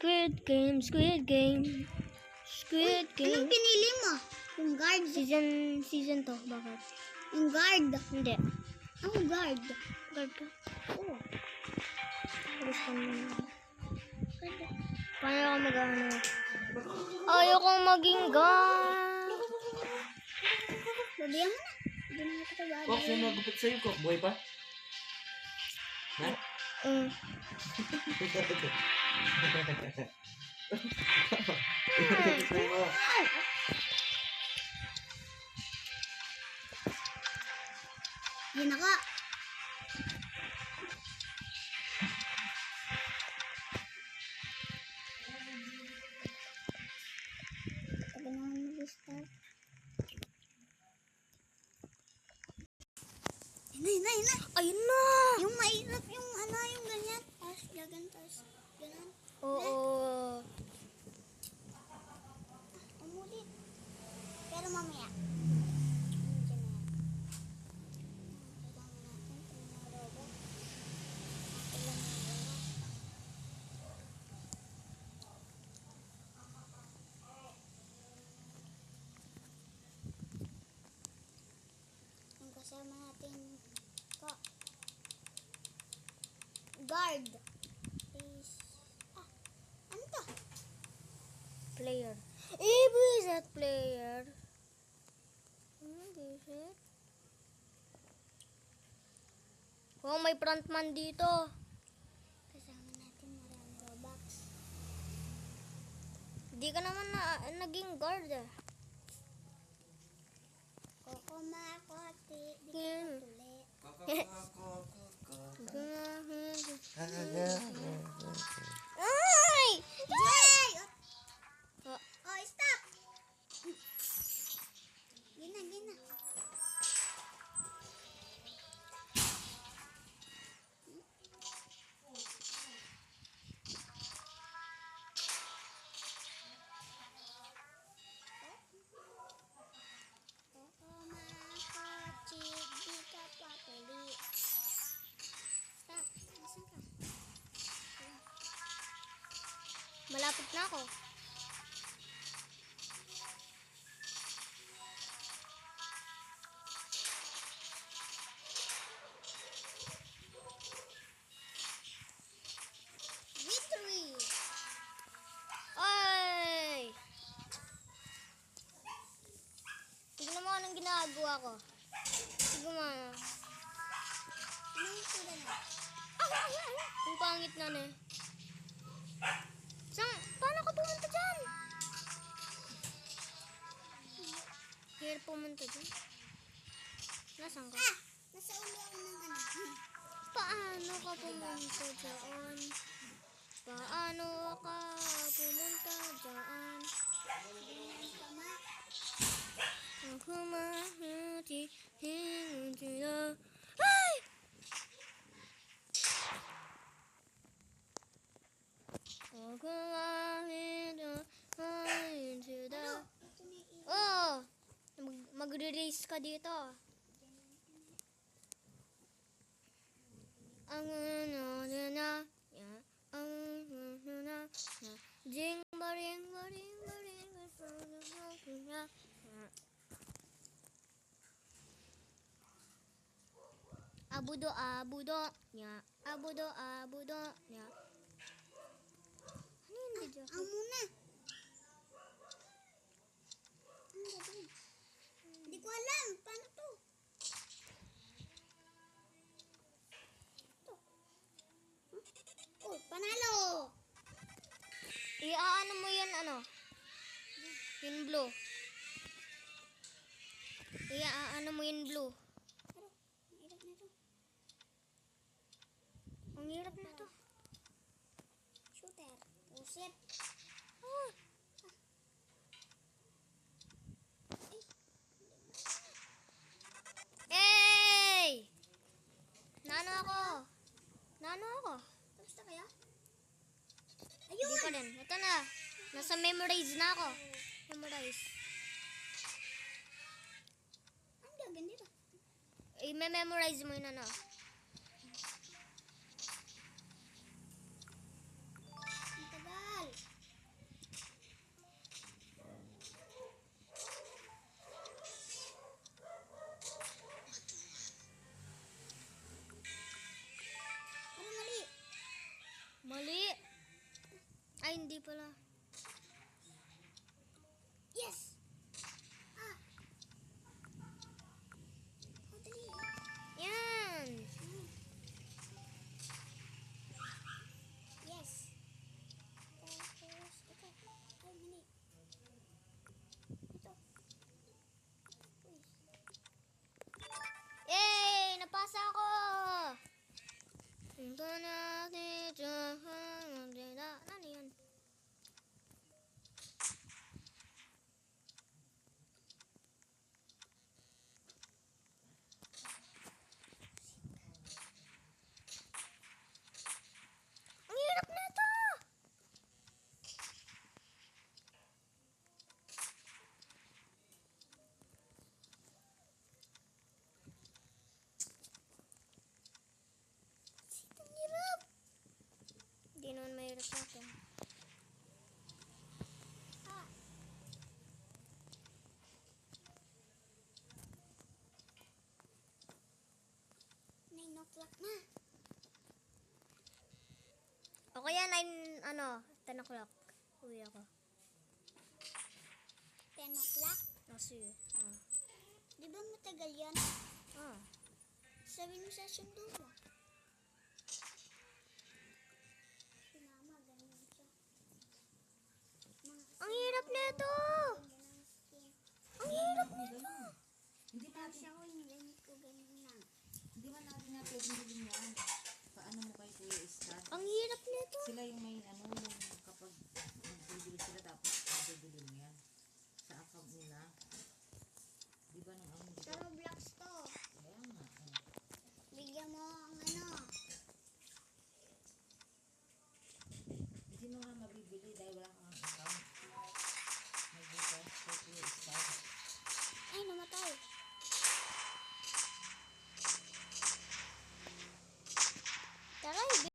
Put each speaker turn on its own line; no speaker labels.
Squid Game, Squid Game. Squid Game.
Anong pinili mo? Yung guard?
Season to, bakit?
Yung guard?
Hindi.
Ang guard?
Guard ka?
Oo.
Gusto mo na. Paano ako mag-ano? Ayokong maging guard.
Babayan mo na. Hindi na kita babayan.
Kok, sino nagupit sa'yo, Kok? Buhay pa? Ha? Sa'yo mo.
Yun ako. Tagal naman mag-start. Yun na.
Ayun na!
Yung mahirap yung ano, yung ganyan. Tapos gagan, tapos ganan.
Oo.
Umulit. Pero mamaya. Yung kasama natin ko. Guard. Is ano to?
Player. Is that player? Is it? Oh, may frontman dito.
Kasama natin maraming Robux.
Hindi ka naman naging guard ah.
Koko makote, di ka
Hmm.
tuli.
Ay!
Jay!
Oh.
Oh, stop! Gina. Koko makote, di ka patuli. Stop! Nasaan ka?
Malapit na ako.
Victory!
Ay! Tignan mo anong ginagawa ko. Tignan mo ano.
Anong itsura na?
Ang pangit na eh. Paano ka pumunta dyan? Hirap pumunta dyan. Nasaan ka?
Nasa ulo ako ng ano.
Paano ka pumunta dyan? Paano ka pumunta dyan?
Tama.
Ang humahati, hindi na. Ay! Ang humahati, hindi na. Oh! Magre-race ka dito. Ang ano na. Ang ano na. Jing baring baring baring. Abudo nya. Abudo nya. Ano yung video?
Ang muna. Ano gagawin? Hindi ko alam. Paano to? Oh, panalo!
Iaano mo yan ano? Yung blue. Iaano mo yung blue.
Pero,
Ang hirap na to.
shooter. Pusit.
Ah. Hey! Nano ako?
Tapos na kaya?
Hindi
Ayun!
pa rin. Ito na. Nasa memorize na ako. Memorize.
Ang gagawin dito?
I-memorize mo yun ano.
Ang tagal.
Ito na ano yun? Ang hirap na ito!
Ang hirap.
Hindi naman mahirap natin.
Ah. 9 o'clock na.
O kaya 10 o'clock. Uwi ako.
10 o'clock?
O sige.
Di ba matagal yan?
Ah.
Sabi mo sa sundo mo. Si mama, ganyan siya.
Ang hirap na ito!